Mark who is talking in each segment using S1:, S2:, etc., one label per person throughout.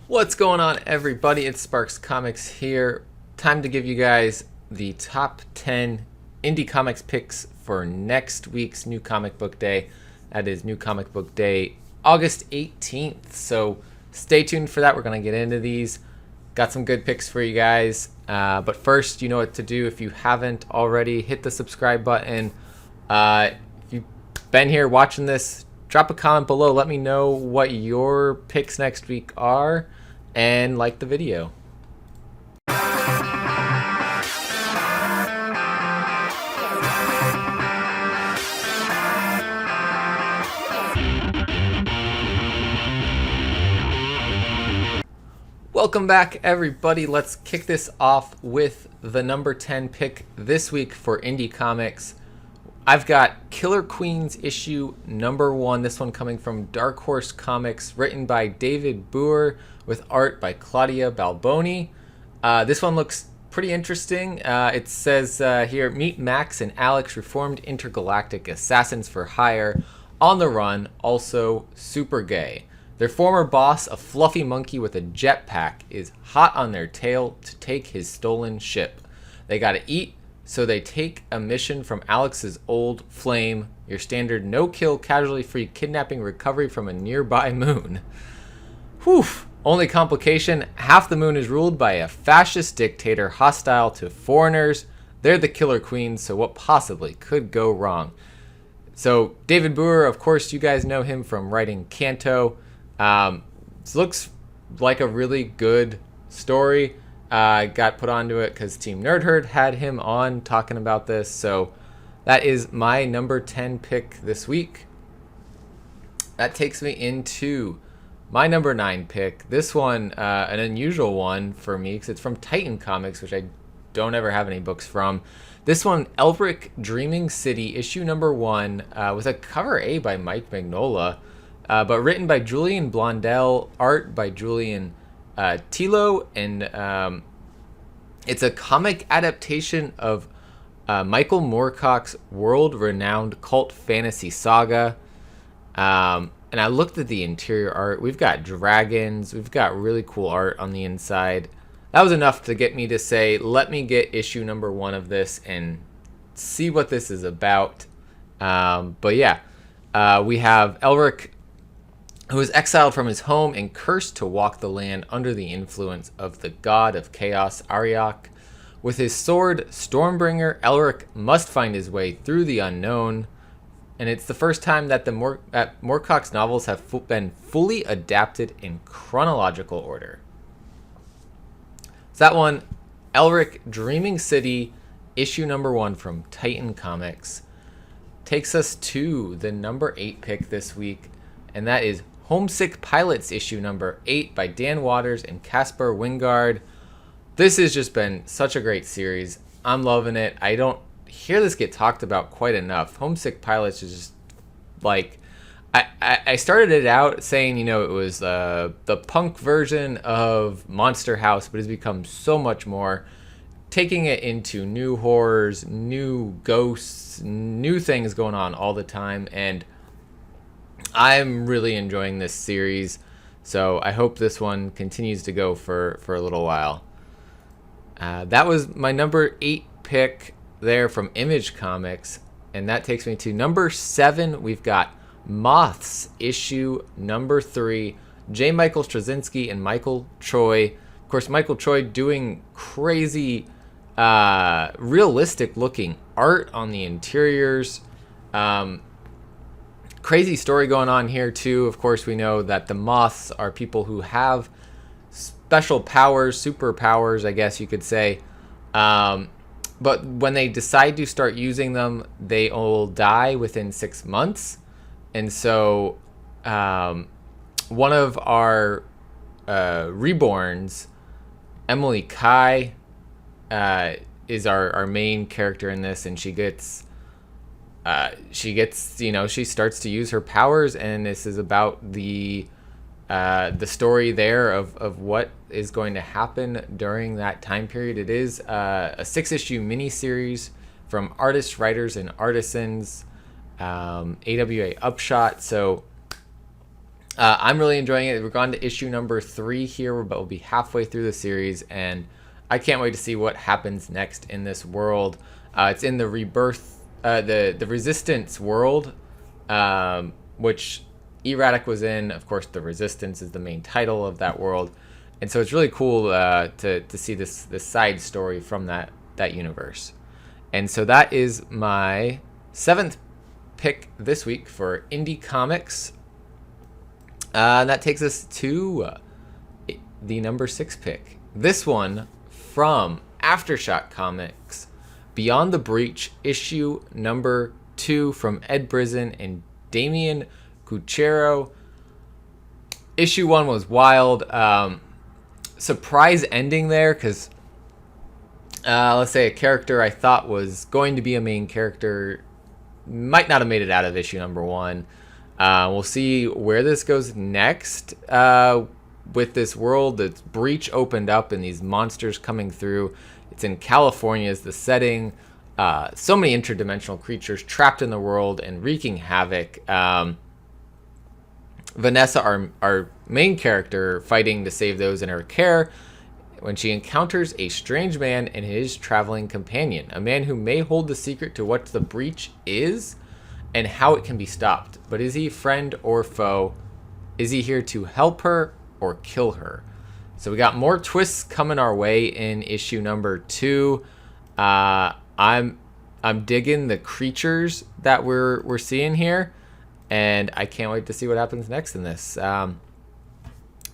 S1: What's going on, everybody? It's Sparks Comics here. Time to give you guys the top 10 indie comics picks for next week's New Comic Book Day. That is New Comic Book Day, August 18th. So stay tuned for that. We're going to get into these. Got some good picks for you guys. But first, you know what to do. If you haven't already, hit the subscribe button. If you've been here watching this, drop a comment below. Let me know what your picks next week are, and like the video. Welcome back, everybody. Let's kick this off with the number 10 pick this week for indie comics. I've got Killer Queens issue number 1. This one coming from Dark Horse Comics, written by David Boer with art by Claudia Balboni. This one looks pretty interesting. It says here, meet Max and Alex, reformed intergalactic assassins for hire, on the run, also super gay. Their former boss, a fluffy monkey with a jetpack, is hot on their tail to take his stolen ship. They gotta eat, so they take a mission from Alex's old flame, your standard no-kill, casualty-free kidnapping recovery from a nearby moon. Whew! Only complication, half the moon is ruled by a fascist dictator hostile to foreigners. They're the Killer Queens, so what possibly could go wrong? So David Boer, of course, you guys know him from writing Kanto. This looks like a really good story. Got put onto it because Team Nerd Herd had him on talking about this. So that is my number 10 pick this week. That takes me into my number 9 pick. This one, an unusual one for me because it's from Titan Comics, which I don't ever have any books from. This one, ELRIC Dreaming City, issue number 1, with a cover A by Mike Mignola. But written by Julian Blondell, art by Julian Tilo, and it's a comic adaptation of Michael Moorcock's world-renowned cult fantasy saga. And I looked at the interior art. We've got dragons. We've got really cool art on the inside. That was enough to get me to say, let me get issue number 1 of this and see what this is about. But yeah, we have ELRIC, who is exiled from his home and cursed to walk the land under the influence of the god of chaos, Ariok. With his sword, Stormbringer, ELRIC must find his way through the unknown, and it's the first time that Moorcock's novels have been fully adapted in chronological order. So that one, ELRIC Dreaming City, issue number 1 from Titan Comics, takes us to the number 8 pick this week, and that is Homesick Pilots issue number 8 by Dan Waters and Caspar Wingard. This has just been such a great series. I'm loving it. I don't hear this get talked about quite enough. Homesick Pilots is just like, I started it out saying, you know, it was the punk version of Monster House, but it's become so much more, taking it into new horrors, new ghosts, new things going on all the time, and I'm really enjoying this series, so I hope this one continues to go for a little while. That was my number 8 pick there from Image Comics, and that takes me to number 7. We've got Moths issue number 3, J. Michael Straczynski and Michael Choi. Of course, Michael Choi doing crazy, realistic looking art on the interiors. Crazy story going on here too. Of course, we know that the Moths are people who have special powers, superpowers, I guess you could say. But when they decide to start using them, they all die within 6 months. And so one of our reborns, Emily Kai, is our main character in this, and she gets, you know, she starts to use her powers, and this is about the story there of what is going to happen during that time period. It is a 6-issue miniseries from Artists, Writers, and Artisans, AWA Upshot. So I'm really enjoying it. We're gone to issue number 3 here, but we'll be halfway through the series, and I can't wait to see what happens next in this world. It's in the Rebirth, the Resistance world, which Erratic was in. Of course, the Resistance is the main title of that world, and so it's really cool to see this side story from that universe. And so that is my 7th pick this week for Indie Comics. That takes us to the number 6 pick. This one from Aftershock Comics, Beyond the Breach, issue number 2 from Ed Brisson and Damian Cuchero. Issue 1 was wild. Surprise ending there, because let's say a character I thought was going to be a main character might not have made it out of issue number 1. We'll see where this goes next with this world. The breach opened up and these monsters coming through. It's in California is the setting. So many interdimensional creatures trapped in the world and wreaking havoc. Vanessa, our main character, fighting to save those in her care when she encounters a strange man and his traveling companion, a man who may hold the secret to what the breach is and how it can be stopped. But is he friend or foe? Is he here to help her or kill her? So we got more twists coming our way in issue number 2. I'm digging the creatures that we're seeing here, and I can't wait to see what happens next in this. So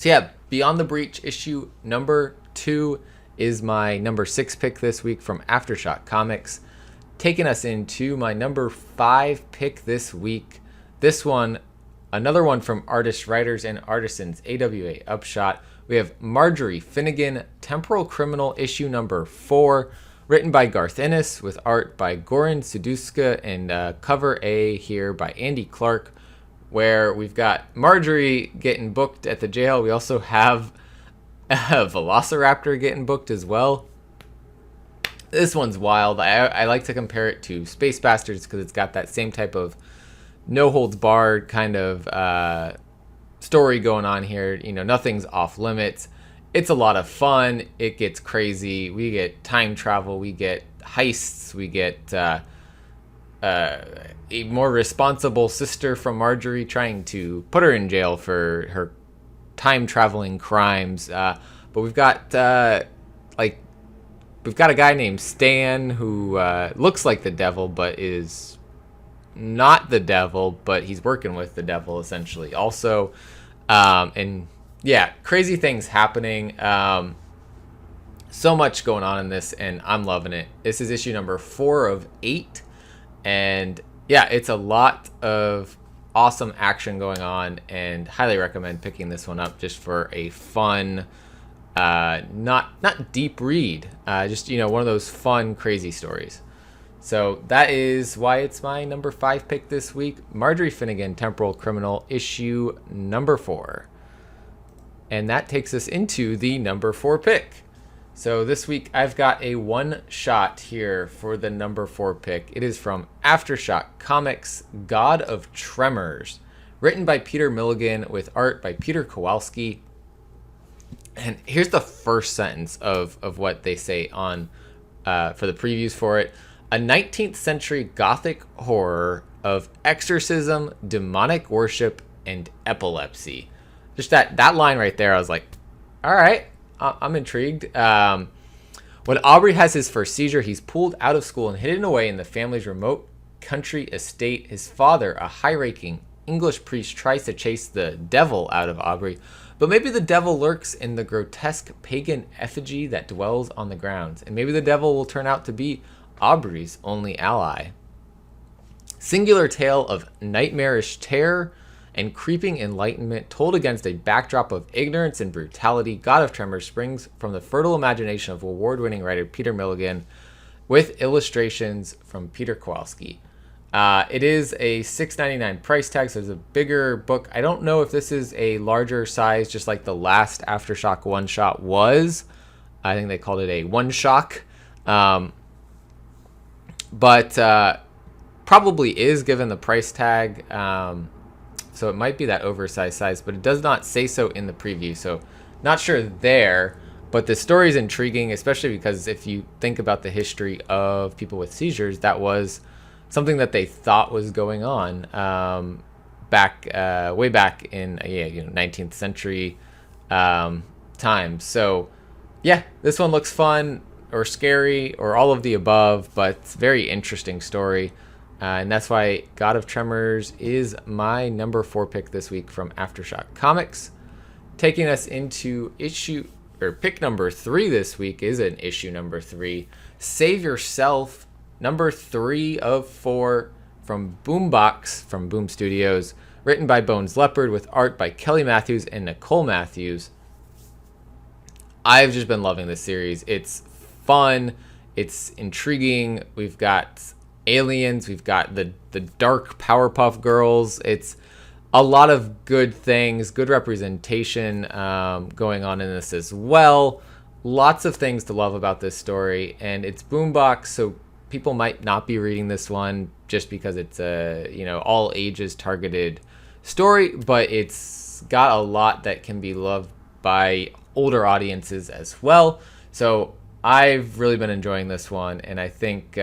S1: yeah, Beyond the Breach issue number 2 is my number 6 pick this week from Aftershock Comics. Taking us into my number 5 pick this week. This one, another one from Artists, Writers, and Artisans, AWA Upshot. We have Marjorie Finnegan, Temporal Criminal, issue number 4, written by Garth Ennis, with art by Goran Suduska, and cover A here by Andy Clark, where we've got Marjorie getting booked at the jail. We also have a Velociraptor getting booked as well. This one's wild. I like to compare it to Space Bastards because it's got that same type of no-holds-barred kind of story going on here. You know, nothing's off limits. It's a lot of fun. It gets crazy. We get time travel. We get heists. We get a more responsible sister from Marjorie trying to put her in jail for her time-traveling crimes. But we've got we've got a guy named Stan who looks like the devil, but is not the devil, but he's working with the devil essentially also. And yeah, crazy things happening. So much going on in this, and I'm loving it. This is issue number 4 of 8. And yeah, it's a lot of awesome action going on, and highly recommend picking this one up just for a fun, not deep read, just, you know, one of those fun, crazy stories. So that is why it's my number 5 pick this week. Marjorie Finnegan, Temporal Criminal, issue number 4. And that takes us into the number 4 pick. So this week I've got a one-shot here for the number 4 pick. It is from Aftershock Comics, God of Tremors, written by Peter Milligan with art by Peter Kowalski. And here's the first sentence of what they say on for the previews for it. A 19th century gothic horror of exorcism, demonic worship, and epilepsy. Just that line right there, I was like, all right, I'm intrigued. When Aubrey has his first seizure, he's pulled out of school and hidden away in the family's remote country estate. His father, a high-ranking English priest, tries to chase the devil out of Aubrey, but maybe the devil lurks in the grotesque pagan effigy that dwells on the grounds, and maybe the devil will turn out to be Aubrey's only ally. Singular tale of nightmarish terror and creeping enlightenment told against a backdrop of ignorance and brutality. God of Tremors springs from the fertile imagination of award-winning writer Peter Milligan with illustrations from Peter Kowalski. It is a $6.99 price tag, so it's a bigger book. I don't know if this is a larger size, just like the last Aftershock one-shot was. I think they called it a one-shock. But probably is, given the price tag. so it might be that oversized size, but it does not say so in the preview, so not sure there. But the story is intriguing, especially because if you think about the history of people with seizures, that was something that they thought was going on way back in 19th century times. So yeah, this one looks fun or scary or all of the above, but it's a very interesting story. And that's why God of Tremors is my number 4 pick this week from Aftershock Comics. Taking us into pick number 3 this week is an issue number 3. Save Yourself, number 3 of 4 from Boombox from Boom Studios. Written by Bones Leopard with art by Kelly Matthews and Nicole Matthews. I've just been loving this series. It's fun. It's intriguing. We've got aliens. We've got the dark Powerpuff Girls. It's a lot of good things, good representation going on in this as well. Lots of things to love about this story, and it's Boombox, so people might not be reading this one just because it's a all ages targeted story, but it's got a lot that can be loved by older audiences as well. So I've really been enjoying this one, and I think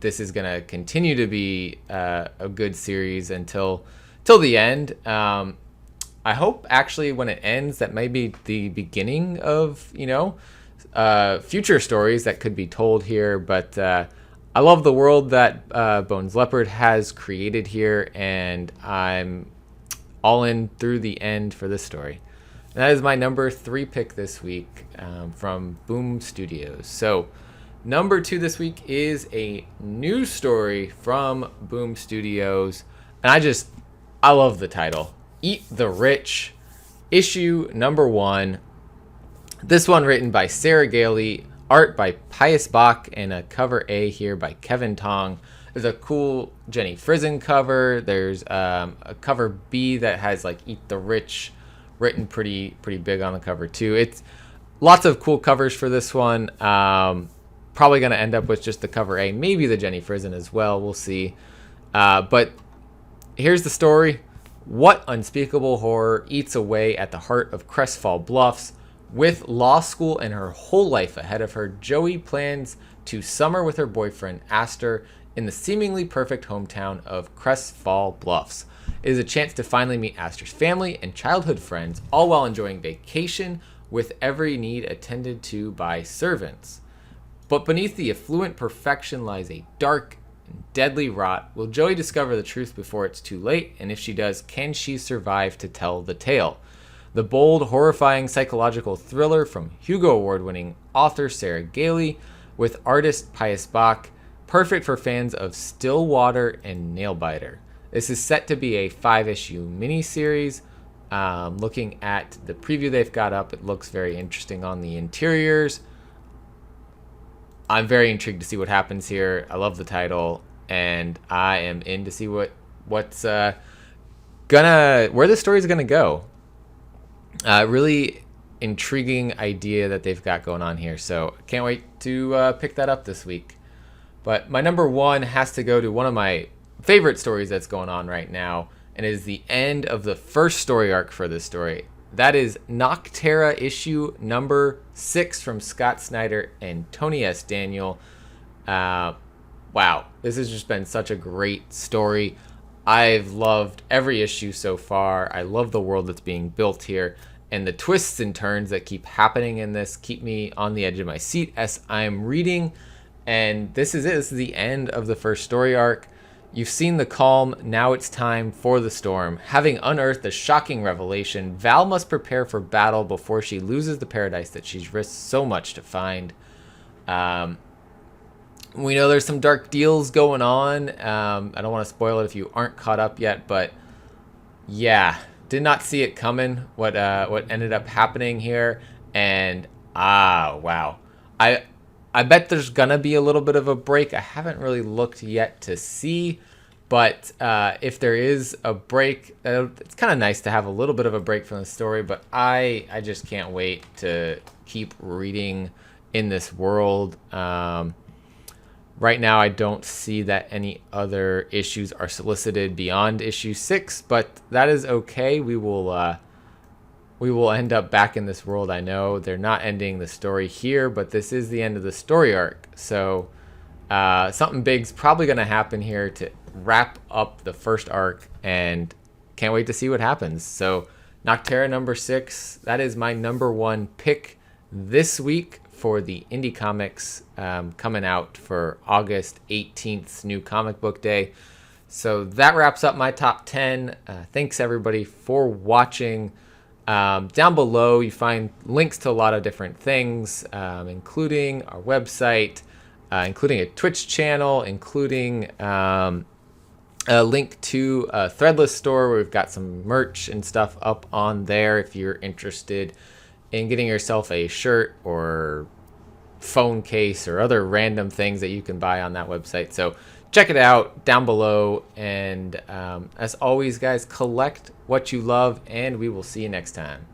S1: this is going to continue to be a good series until the end. I hope actually when it ends that may be the beginning of future stories that could be told here. But I love the world that Bones Leopard has created here, and I'm all in through the end for this story. And that is my number 3 pick this week from Boom Studios. So number 2 this week is a new story from Boom Studios, and I love the title. Eat the Rich, issue number 1. This one written by Sarah Gailey, art by Pius Bach, and a cover A here by Kevin Tong. There's a cool Jenny Frizen cover. There's a cover B that has like Eat the Rich written pretty big on the cover too. It's lots of cool covers for this one. Probably going to end up with just the cover A, maybe the Jenny Frizen as well. We'll see. But here's the story. What unspeakable horror eats away at the heart of Crestfall Bluffs? With law school and her whole life ahead of her, Joey plans to summer with her boyfriend, Astor, in the seemingly perfect hometown of Crestfall Bluffs. It is a chance to finally meet Astor's family and childhood friends, all while enjoying vacation with every need attended to by servants. But beneath the affluent perfection lies a dark and deadly rot. Will Joey discover the truth before it's too late? And if she does, can she survive to tell the tale? The bold, horrifying psychological thriller from Hugo Award-winning author Sarah Gailey with artist Pius Bach, perfect for fans of Stillwater and Nailbiter. This is set to be a 5-issue miniseries. Looking at the preview they've got up, it looks very interesting on the interiors. I'm very intrigued to see what happens here. I love the title, and I am in to see where the story is gonna go. Really intriguing idea that they've got going on here, so can't wait to pick that up this week. But my number 1 has to go to one of my favorite stories that's going on right now, and it is the end of the first story arc for this story. That is NOCTERRA issue number 6 from Scott Snyder and Tony S. Daniel. Wow, this has just been such a great story. I've loved every issue so far. I love the world that's being built here, and the twists and turns that keep happening in this keep me on the edge of my seat as I'm reading. And this is it. This is the end of the first story arc. You've seen the calm, now it's time for the storm. Having unearthed a shocking revelation, Val must prepare for battle before she loses the paradise that she's risked so much to find. We know there's some dark deals going on. I don't want to spoil it if you aren't caught up yet, but yeah, did not see it coming, what ended up happening here. And wow. I bet there's gonna be a little bit of a break. I haven't really looked yet to see, but if there is a break, it's kind of nice to have a little bit of a break from the story. But I just can't wait to keep reading in this world. Right now, I don't see that any other issues are solicited beyond issue 6, but that is okay. We will end up back in this world. I know they're not ending the story here, but this is the end of the story arc. So something big's probably going to happen here to wrap up the first arc, and can't wait to see what happens. So NOCTERRA number 6, that is my number 1 pick this week for the Indie Comics, coming out for August 18th, new comic book day. So that wraps up my top 10. Thanks everybody for watching. Down below you find links to a lot of different things, including our website, including a Twitch channel, including a link to a Threadless store where we've got some merch and stuff up on there if you're interested in getting yourself a shirt or phone case or other random things that you can buy on that website. So check it out down below. And as always, guys, collect what you love, and we will see you next time.